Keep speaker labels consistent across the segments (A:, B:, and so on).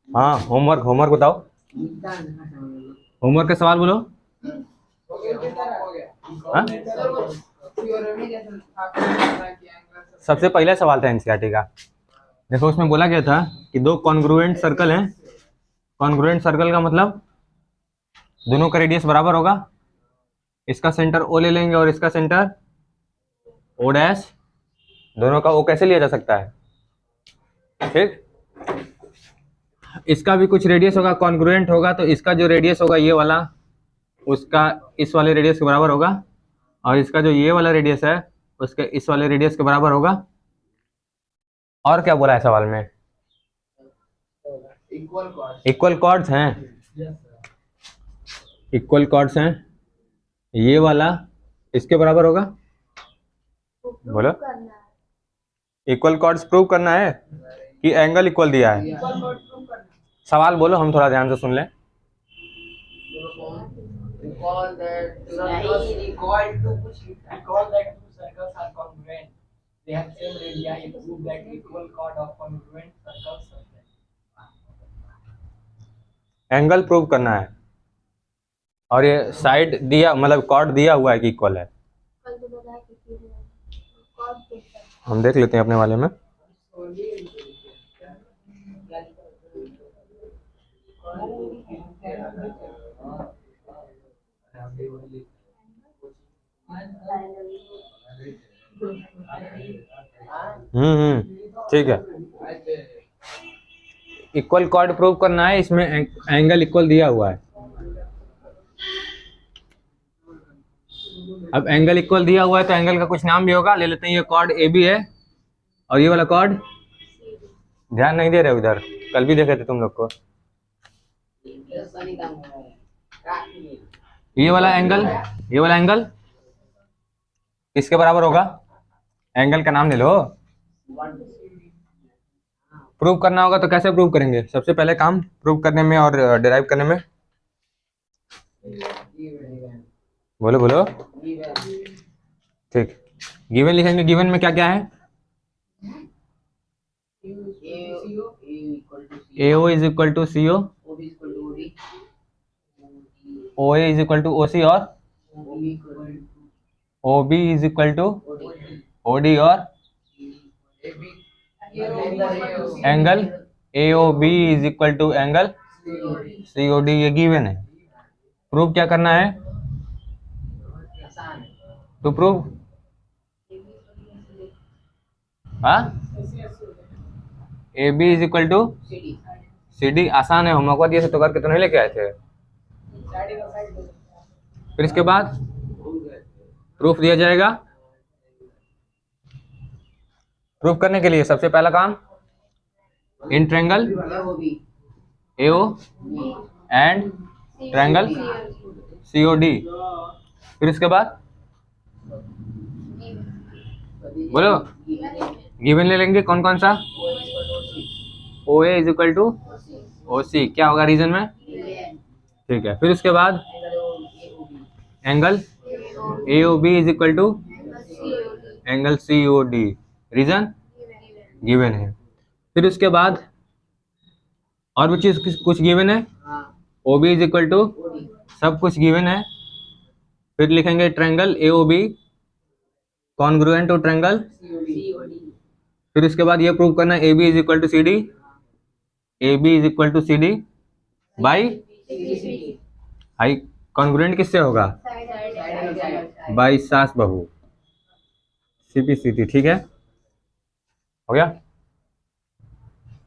A: हाँ, homework homework बताओ। Homework के सवाल बोलो। हाँ? सबसे पहला सवाल था एनसीईआरटी का। देखो उसमें बोला गया था कि दो कॉन्ग्रुएंट सर्कल हैं। कॉन्ग्रुएंट सर्कल का मतलब दोनों का रेडियस बराबर होगा। इसका सेंटर ओ ले लेंगे और इसका सेंटर ओ डैश। दोनों का ओ कैसे लिया जा सकता है? ठीक। इसका भी कुछ रेडियस होगा, कॉन्ग्रुएंट होगा, तो इसका जो रेडियस होगा ये वाला उसका इस वाले रेडियस के बराबर होगा, और इसका जो ये वाला रेडियस है उसके इस वाले रेडियस के बराबर होगा। और क्या बोला है सवाल में? इक्वल कॉर्ड्स हैं। इक्वल कॉर्ड्स हैं। ये वाला इसके बराबर होगा। बोलो। इक्वल कॉर्ड्स प्रूव करना है कि एंगल इक्वल दिया है? सवाल बोलो, हम थोड़ा ध्यान से सुन लें।
B: Recall that two circles are congruent. They have same radii. Prove that equal chord of congruent circles are there.
A: Angle prove करना है, और ये साइड दिया मतलब कॉर्ड दिया हुआ है कि इक्वल है। हम देख लेते हैं अपने वाले में। ठीक है। इक्वल कॉर्ड प्रूव करना है, इसमें एंगल इक्वल दिया हुआ है। अब एंगल इक्वल दिया हुआ है तो एंगल का कुछ नाम भी होगा। ले लेते हैं, ये कॉर्ड ए बी है और ये वाला कॉर्ड, ध्यान नहीं दे रहे उधर, कल भी देखे थे तुम लोग को। ये वाला एंगल किसके बराबर होगा? एंगल का नाम ले लो। प्रूव करना होगा तो कैसे प्रूव करेंगे? सबसे पहले काम प्रूव करने में और डिराइव करने में। बोलो बोलो। ठीक। गिवन लिखेंगे। गिवन में क्या क्या है? AO is equal to CO, OA is equal to OC, और OB is equal to OD, और angle AOB is equal to angle COD। ये गिवन है। प्रूव क्या करना है? To prove AB is equal to CD। आसान है, homework दिए थे तो करके तो नहीं लेके आए थे। फिर इसके बाद प्रूफ दिया जाएगा। प्रूफ करने के लिए सबसे पहला काम, in triangle AO and triangle COD। फिर इसके बाद बोलो, गिवन ले लेंगे कौन कौन सा? OA is equal to OC। क्या होगा रीजन में? ठीक है। फिर उसके बाद angle AOB is equal to angle COD। Reason given है। फिर उसके बाद और भी चीज कुछ गिवन है। OB इज इक्वल टू, सब कुछ गिवन है। फिर लिखेंगे triangle AOB congruent to triangle. फिर इसके बाद ये प्रूव करना है AB is equal to CD। AB is equal to CD by हाई। कॉन्ग्रुएंट किससे होगा? बाई सास बहू, CP/CD। ठीक है, हो गया।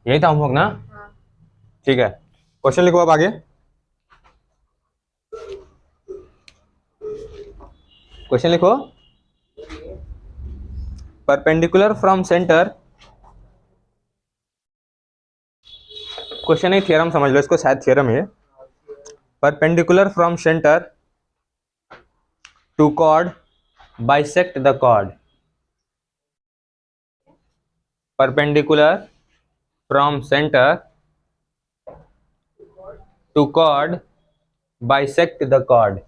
A: यही था होमवर्क ना? ठीक है, क्वेश्चन लिखो अब आगे। क्वेश्चन लिखो। परपेंडिकुलर फ्रॉम सेंटर, क्वेश्चन ही थ्योरम समझ लो इसको, शायद थ्योरम है। Perpendicular from centre to chord bisect the chord. Perpendicular from centre to chord bisect the chord.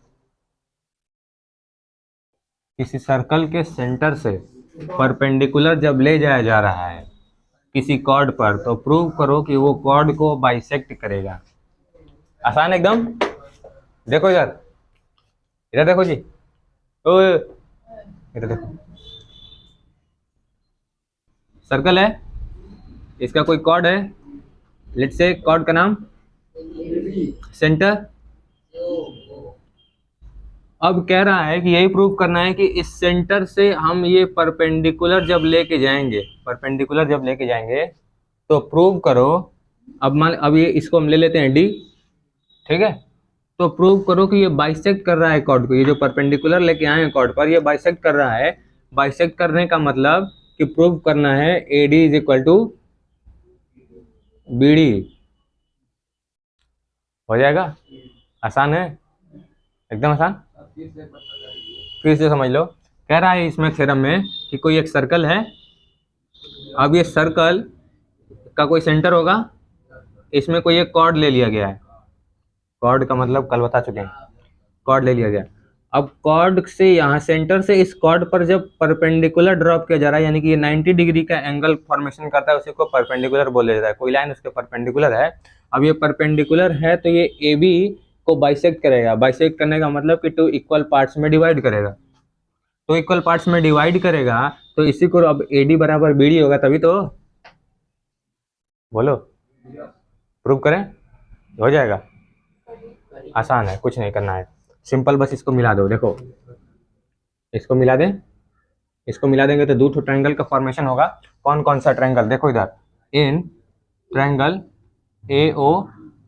A: किसी सर्कल के सेंटर से परपेंडिकुलर जब ले जाया जा रहा है किसी कॉर्ड पर, तो प्रूव करो कि वो कॉर्ड को बाइसेक्ट करेगा। आसान एकदम। देखो इधर, इधर देखो जी, ओए इधर देखो, सर्कल है, इसका कोई कॉर्ड है, लेट्स से कॉर्ड का नाम सेंटर। अब कह रहा है कि यही प्रूव करना है कि इस सेंटर से हम ये परपेंडिकुलर जब लेके जाएंगे, परपेंडिकुलर जब लेके जाएंगे तो प्रूव करो। अब ये इसको हम ले लेते हैं डी, ठीक है। तो प्रूव करो कि ये बाइसेक्ट कर रहा है कॉर्ड को, ये जो परपेंडिकुलर लेके आए हैं कॉर्ड पर, ये बाइसेक्ट कर रहा है। बाइसेक्ट करने का मतलब कि प्रूव करना है A D is equal to B D. हो जाएगा, आसान है, एकदम आसान। फिर से समझ लो, कह रहा है इसमें थ्योरम में कि कोई एक सर्कल है। अब ये सर्कल का कोई सेंटर होगा, इसमें कोई एक कॉर्ड ले लिया गया है। कॉर्ड का मतलब कल बता चुके हैं, कॉर्ड ले लिया गया। अब कॉर्ड से यहाँ सेंटर से इस कॉर्ड पर जब परपेंडिकुलर ड्रॉप किया जा रहा है, यानी कि ये 90 डिग्री का एंगल फॉर्मेशन करता है, उसी को परपेंडिकुलर बोला जाता है। कोई लाइन उसके परपेंडिकुलर है, अब ये परपेंडिकुलर है तो ये ए बी को बाइसेक्ट करेगा। बाइसेक्ट करने का मतलब कि टू इक्वल पार्ट्स में डिवाइड करेगा। तो इक्वल पार्ट्स में डिवाइड करेगा तो इसी को अब ए डी बराबर बी डी होगा, तभी तो। बोलो, प्रूव करें, हो जाएगा। आसान है, कुछ नहीं करना है, सिंपल बस इसको मिला दो। देखो इसको मिला दें, इसको मिला देंगे तो दो ट्रायंगल का फॉर्मेशन होगा। कौन कौन सा ट्रायंगल, देखो इधर, in triangle A O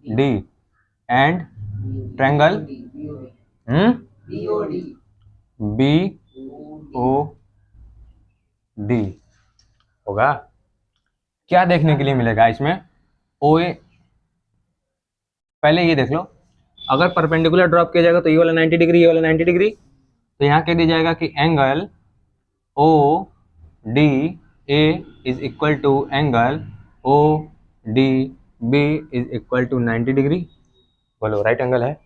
A: D and triangle B O D होगा। क्या देखने के लिए मिलेगा इसमें, ओ ए, पहले ये देख लो, अगर परपेंडिकुलर ड्रॉप किया जाएगा तो ये वाला 90 डिग्री, ये वाला 90 डिग्री, तो यहाँ कह दिया जाएगा कि angle O D A is equal to angle O D B is equal to 90 degree. बोलो राइट एंगल है।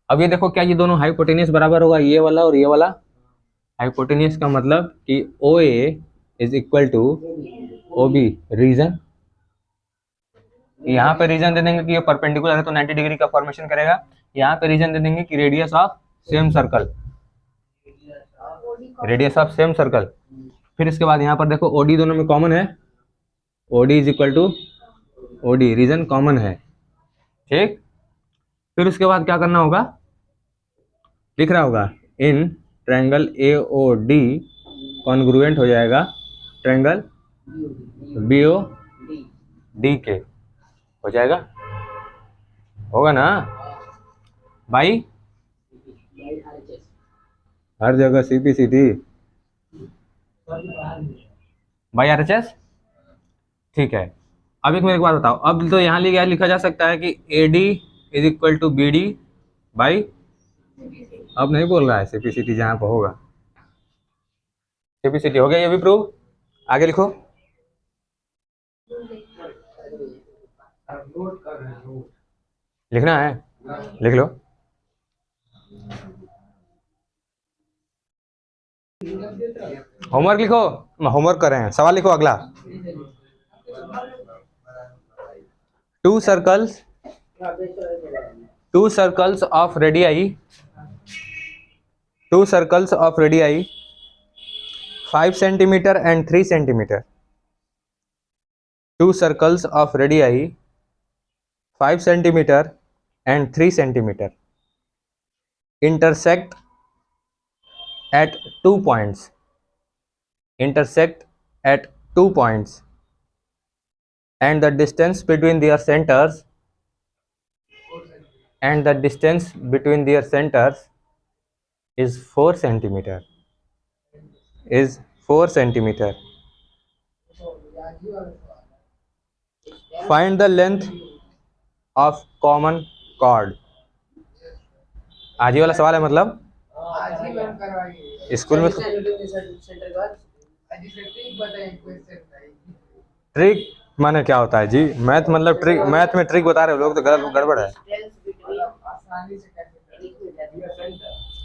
A: अब ये देखो, क्या ये दोनों हाइपोटेनियस बराबर होगा, ये वाला और ये वाला। हाइपोटेनियस का मतलब कि O A is equal to O B. Reason, यहाँ पे रीजन दे देंगे कि ये परपेंडिकुलर है तो 90 डिग्री का फॉर्मेशन करेगा। यहाँ पे रीजन दे देंगे कि radius of same circle, radius of same circle. फिर इसके बाद यहाँ पर देखो ओडी दोनों में कॉमन है, OD is equal to OD, reason common है, ठीक। फिर उसके बाद क्या करना होगा, लिख रहा होगा in triangle A O D congruent हो जाएगा ट्रायंगल बी ओ डी के, हो जाएगा, होगा ना भाई। हर जगह सीपीसीटी भाई, आरएचएस, ठीक है। अब एक मेरे को बात बताओ, अब तो यहाँ लिखा जा सकता है कि A D is equal to B D by, अब नहीं बोल रहा है सीपीसीटी, जहाँ पर होगा सीपीसीटी हो गया, ये भी प्रूव। आगे लिखो, लिखना है, लिख लो। होमवर्क लिखो, होमवर्क कर रहे हैं, सवाल लिखो अगला। To circles of radii 5 centimetre and 3 centimetre. 2 circles of radii 5 centimeter and 3 centimeter intersect at 2 points, and the distance between their centers is 4 centimeter, Find the length of common chord। आज ही वाला सवाल है, मतलब स्कूल में trick माने क्या होता है जी, मैथ मतलब ट्रिक, मैथ में ट्रिक बता रहे हो लोग तो गलत, गड़बड़ है।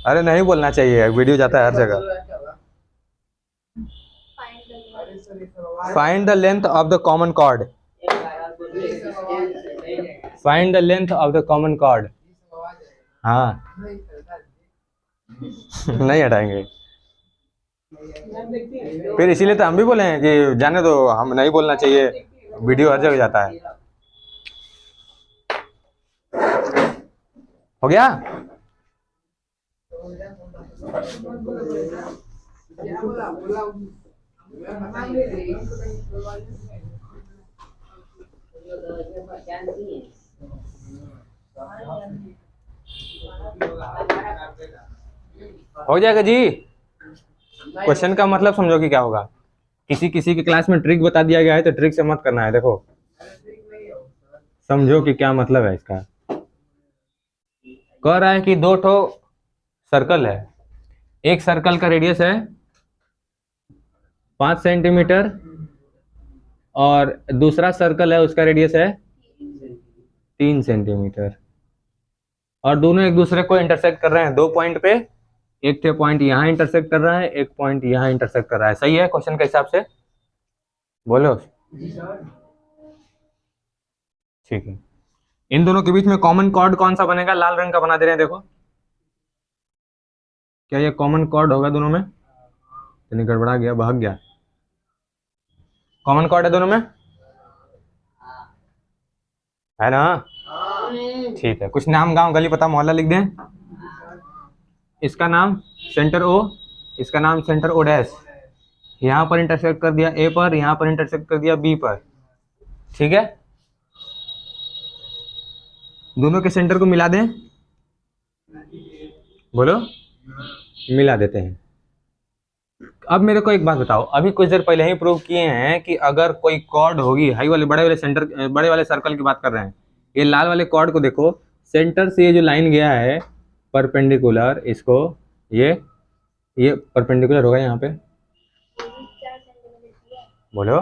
A: अरे नहीं बोलना चाहिए, वीडियो जाता है हर जगह। Find the length of the common chord, find the length of the common chord. हाँ नहीं हटाएंगे, फिर इसीलिए तो हम भी बोले हैं कि जाने दो, हम नहीं बोलना चाहिए, वीडियो हर जगह जाता है। हो गया? हो जाएगा जी। क्वेश्चन का मतलब समझो कि क्या होगा। किसी किसी की क्लास में ट्रिक बता दिया गया है तो ट्रिक से मत करना है। देखो समझो कि क्या मतलब है इसका। कह रहा है कि दो ठो सर्कल है, एक सर्कल का रेडियस है 5 सेंटीमीटर और दूसरा सर्कल है उसका रेडियस है 3 सेंटीमीटर, और दोनों एक दूसरे को इंटरसेक्ट कर रहे हैं 2 पॉइंट पे। एक थे पॉइंट यहाँ इंटरसेक्ट कर रहा है, एक पॉइंट यहाँ इंटरसेक्ट कर रहा है। सही है क्वेश्चन के हिसाब से? बोलो। ठीक है, इन दोनों के बीच में कॉमन कॉर्ड कौन सा बनेगा? लाल रंग का बना दे रहे हैं, देखो क्या ये कॉमन कॉर्ड होगा दोनों में? तो गड़बड़ा गया, भाग गया। कॉमन कॉर्ड है दोनों में, है ना? ठीक है, कुछ नाम, गांव, गली, पता, मोहल्ला लिख दें। इसका नाम सेंटर ओ, इसका नाम सेंटर ओ डैश। यहाँ पर इंटरसेक्ट कर दिया ए पर, यहाँ पर इंटरसेक्ट कर दिया बी पर। ठीक है, दोनों के सेंटर को मिला दें। बोलो, मिला देते हैं। अब मेरे को एक बात बताओ, अभी कुछ देर पहले ही प्रूव किए हैं कि अगर कोई कॉर्ड होगी, हाई वाले बड़े वाले सेंटर, बड़े वाले सर्कल की बात कर रहे हैं, ये लाल वाले कॉर्ड को देखो, सेंटर से ये जो लाइन गया है परपेंडिकुलर, इसको ये परपेंडिकुलर होगा यहाँ पे। बोलो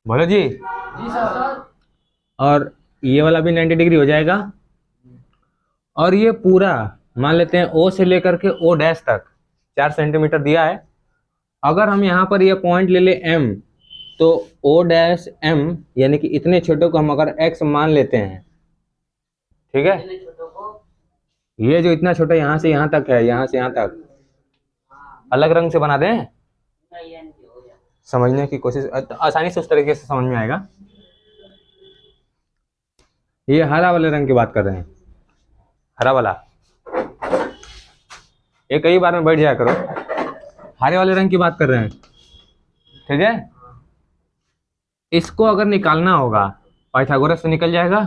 A: बोलो जी।
B: सर।
A: और ये वाला भी 90 डिग्री हो जाएगा, और ये पूरा मान लेते हैं ओ से लेकर के ओ डैश तक 4 सेंटीमीटर दिया है। अगर हम यहाँ पर ये पॉइंट ले ले एम, तो ओ डैश एम यानी कि इतने छोटे को हम अगर एक्स मान लेते हैं, ठीक है, ये जो इतना छोटा यहाँ से यहाँ तक है, यहाँ से यहाँ तक अलग रंग से बना दें, समझने की कोशिश, आसानी से उस तरीके से समझ में आएगा। ये हरा वाले रंग की बात कर रहे हैं, हरा वाला, ये कई बार में बैठ जाया करो। हरे वाले रंग की बात कर रहे हैं, ठीक है। इसको अगर निकालना होगा पाइथागोरस से निकल जाएगा।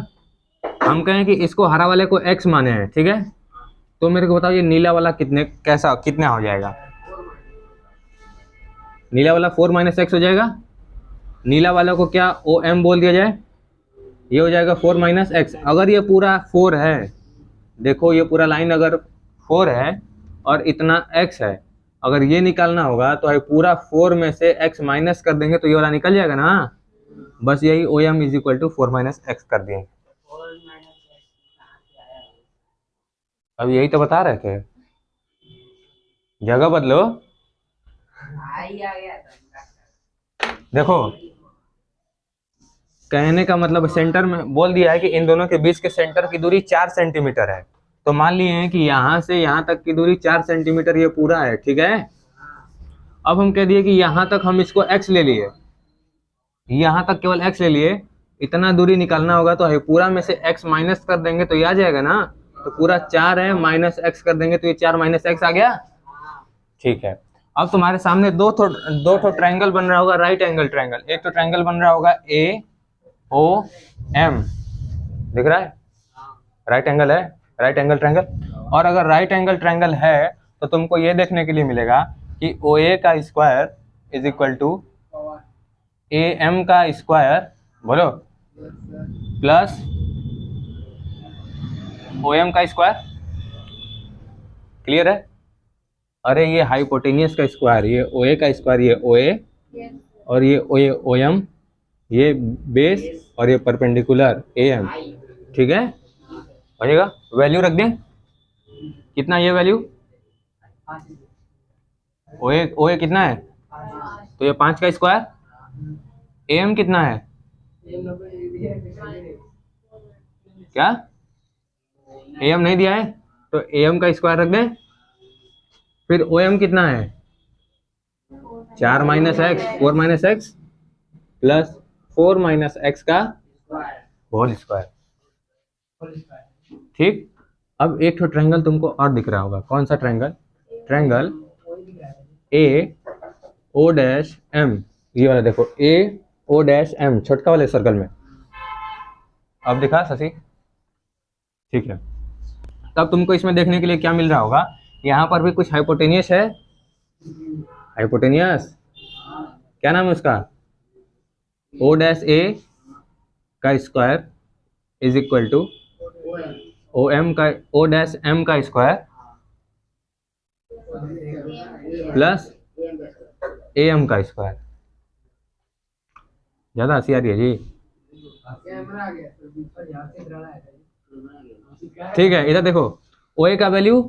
A: हम कहें कि इसको हरा वाले को x माने हैं, ठीक है, तो मेरे को बताओ ये नीला वाला कितना हो जाएगा? नीला वाला 4 - x हो जाएगा। नीला वाला को क्या OM बोल दिया जाए? ये हो जाएगा 4 - x। अगर ये पूरा 4 है, देखो ये पूरा लाइन अगर 4 है और इतना x है, अगर ये निकालना होगा तो पूरा 4 में से x माइनस कर देंगे तो ये वाला निकल जाएगा ना। बस यही OM = 4 - x कर दिए। अब यही तो बता रहे थे, जगह बदलो। देखो कहने का मतलब सेंटर में बोल दिया है कि इन दोनों के बीच के सेंटर की दूरी 4 सेंटीमीटर है। तो मान लिए हैं कि यहाँ से यहाँ तक की दूरी 4 सेंटीमीटर ये पूरा है, ठीक है। अब हम कह दिए कि यहाँ तक हम इसको x ले लिए, यहाँ तक केवल x ले लिए, इतना दूरी निकालना होगा तो पूरा में से x माइनस कर देंगे तो ये आ जाएगा ना। तो पूरा 4 है, माइनस x कर देंगे तो ये 4 - x आ गया। ठीक है, अब तुम्हारे सामने दो ठो ट्रायंगल बन रहा होगा, राइट एंगल ट्रायंगल। एक तो ट्रायंगल बन रहा होगा AOM, दिख रहा है? राइट एंगल है, राइट एंगल ट्रायंगल। और अगर राइट एंगल ट्रायंगल है तो तुमको ये देखने के लिए मिलेगा कि OA का स्क्वायर = AM का स्क्वायर, बोलो, प्लस OM का स्क्वायर। क्लियर है? अरे ये हाइपोटेनियस का स्क्वायर, ये OA का स्क्वायर, ये OA और ये OM, ये बेस और ये परपेंडिकुलर AM, ठीक है। हो जाएगा, वैल्यू रख दें कितना, ये वैल्यू OA कितना है तो ये 5 का स्क्वायर, am कितना है, क्या am नहीं दिया है तो am का स्क्वायर रख दें। फिर om कितना है, 4 minus x, 4 minus x plus 4 minus x का होल स्क्वायर। ठीक, अब एक तो ट्रायंगल तुमको और दिख रहा होगा, कौन सा triangle, triangle A O dash M, ये वाला देखो ए ओ डैश एम, छोटका वाले सर्कल में। अब दिखा शशि, ठीक है। तब तुमको इसमें देखने के लिए क्या मिल रहा होगा, यहाँ पर भी कुछ हाइपोटेनियस है, हाइपोटेनियस क्या नाम है उसका, ओ डैश ए का square is equal to O M का, ओ डैश एम का स्क्वायर प्लस ए एम का स्क्वायर। ज्यादा हंसी आ रही है जी। ठीक है, इधर देखो, ओ ए का वैल्यू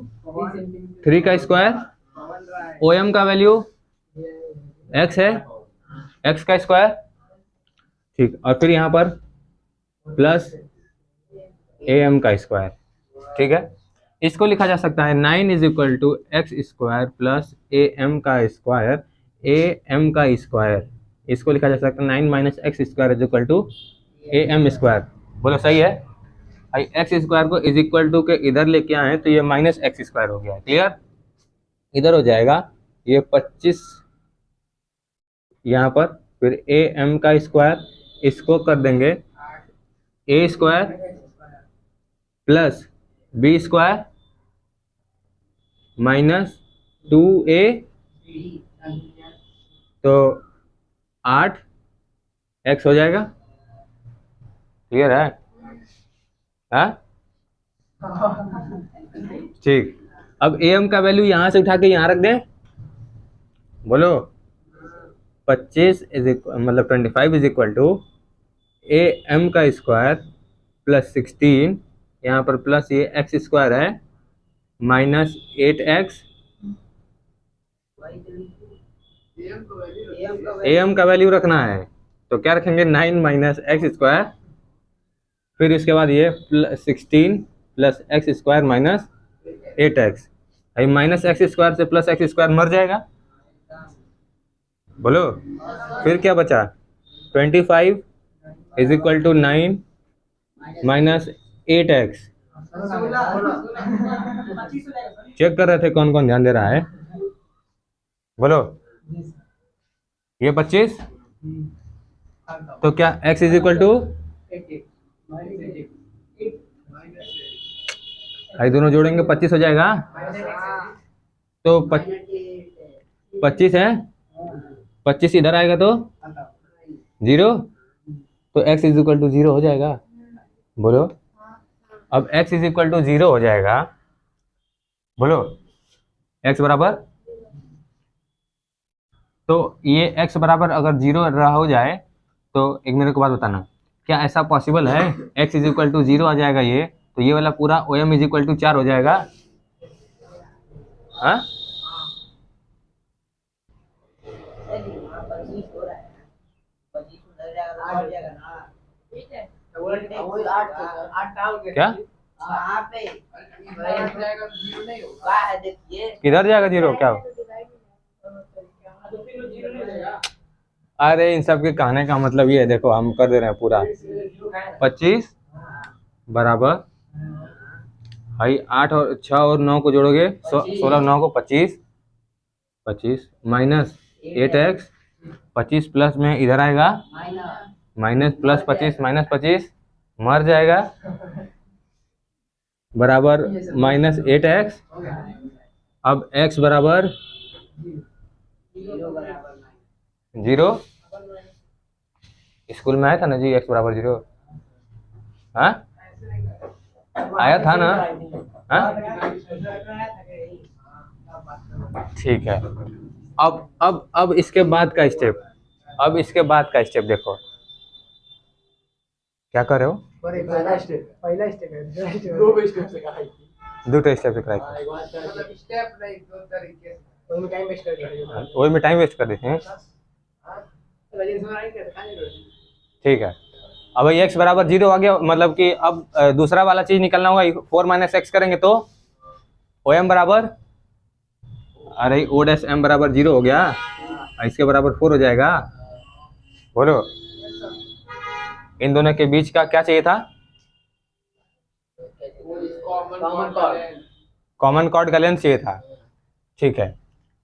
A: 3 का स्क्वायर, ओ एम का वैल्यू एक्स है, एक्स का स्क्वायर, ठीक, और फिर यहाँ पर प्लस ए एम का स्क्वायर। ठीक है, इसको लिखा जा सकता है 9 is equal to x square plus A M का स्क्वायर, ए एम का स्क्वायर, इसको लिखा जा सकता है 9 minus x square is equal to A M square. बोलो सही है, भाई एक्स स्क्वायर को इज इक्वल टू के इधर लेके आए तो ये माइनस एक्स स्क्वायर हो गया, क्लियर, इधर हो जाएगा ये 25 यहाँ पर, फिर ए एम का स्क्वायर, इसको कर देंगे A square plus B square minus 2a, तो 8 एक्स हो जाएगा, क्लियर है, हाँ ठीक। अब ए एम का वैल्यू यहाँ से उठा के यहाँ रख दें, बोलो 25 मतलब 25 is equal to A M का स्क्वायर प्लस 16, यहाँ पर प्लस ये एक्स स्क्वायर है माइनस 8x, ए एम का वैल्यू रखना है तो क्या रखेंगे 9 माइनस एक्स स्क्वायर, फिर इसके बाद ये 16 plus x square minus 8x, अभी माइनस एक्स स्क्वायर से प्लस एक्स स्क्वायर मर जाएगा, बोलो, फिर क्या बचा 25 is equal to 9 minus 8x। Check कर रहे थे कौन कौन ध्यान दे रहा है, बोलो, ये 25, तो क्या x इज इक्वल टू, भाई दोनों जोड़ेंगे 25 हो जाएगा, तो 25 है, 25 इधर आएगा तो 0, तो x इज इक्वल टू 0 हो जाएगा, बोलो, अब x इज इक्वल टू 0 हो जाएगा, बोलो x बराबर, तो ये x बराबर अगर 0 रहा हो जाए तो एक मेरे को बात बताना, क्या ऐसा पॉसिबल है x इज इक्वल टू 0 आ जाएगा ये, तो ये वाला पूरा O M is equal to 4 हो जाएगा, हाँ क्या किधर जाएगा 0, क्या, अरे इन सब के कहने का मतलब ये है, देखो हम कर दे रहे हैं पूरा 25 बराबर, भाई 8 और 6 और 9 को जोड़ोगे 16 9 को 25, 25 माइनस 8x, 25 प्लस में इधर आएगा माइनस प्लस 25 माइनस 25 मर जाएगा, बराबर माइनस 8x, अब x बराबर 0, स्कूल में आया था ना जी x बराबर 0, हाँ आया था ना, हाँ ठीक है। अब इसके बाद का स्टेप, अब इसके बाद का स्टेप देखो, क्या कर रहे हो,
B: पहला स्टेप है,
A: दो स्टेप से कराई,
B: स्टेप नहीं, दो तरीके से, उनमें टाइम वेस्ट कर दिया,
A: वही में टाइम वेस्ट कर देते हैं, ठीक है। अब ये x बराबर 0 आ गया, मतलब कि अब दूसरा वाला चीज निकलना होगा। 4 माइनस एक्स करेंगे तो ओ एम बराबर, अरे ओ डैश एम बराबर 0 हो गया, इसके बराबर 4 हो जाएगा। बोलो, इन दोनों के बीच का क्या चाहिए था? कॉमन कॉर्ड का लेंथ चाहिए था। ठीक है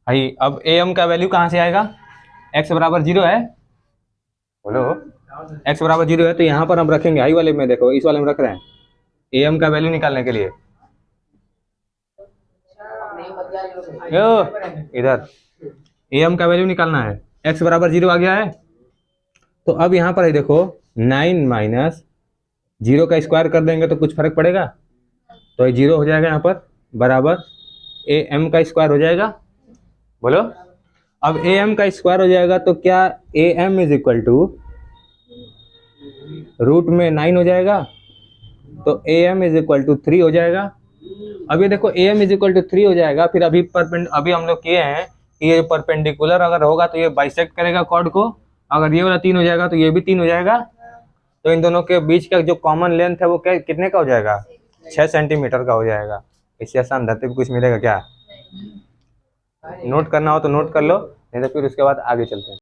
A: भाई, अब ए एम का वैल्यू कहाँ से आएगा? x बराबर 0 है, बोलो x बराबर 0 है, तो यहाँ पर हम रखेंगे आई वाले में, देखो इस वाले में रख रहे हैं ए एम का वैल्यू निकालने के लिए। यो इधर ए एम का वैल्यू निकालना है, x बराबर 0 आ गया है। तो अब यहाँ पर है देखो 9 माइनस 0 का स्क्वायर कर देंगे तो कुछ फर्क पड़ेगा? तो ये 0 हो जाएगा यहाँ पर, बराबर ए एम का स्क्वायर हो जाएगा। बोलो, अब ए एम का स्क्वायर हो जाएगा तो क्या A M is equal to root में 9 हो जाएगा, तो A M is equal to 3 हो जाएगा। अब ये देखो A M is equal to 3 हो जाएगा, फिर अभी हम लोग किए हैं कि ये परपेंडिकुलर अगर होगा तो ये बाइसेक्ट करेगा कॉर्ड को, अगर ये वाला 3 हो जाएगा तो ये भी 3 हो जाएगा। तो इन दोनों के बीच का जो कॉमन लेंथ है वो क्या कितने का हो जाएगा? 6 सेंटीमीटर का हो जाएगा। इससे आसान धरती पे कुछ मिलेगा क्या? नोट करना हो तो नोट कर लो, नहीं तो फिर उसके बाद आगे चलते हैं।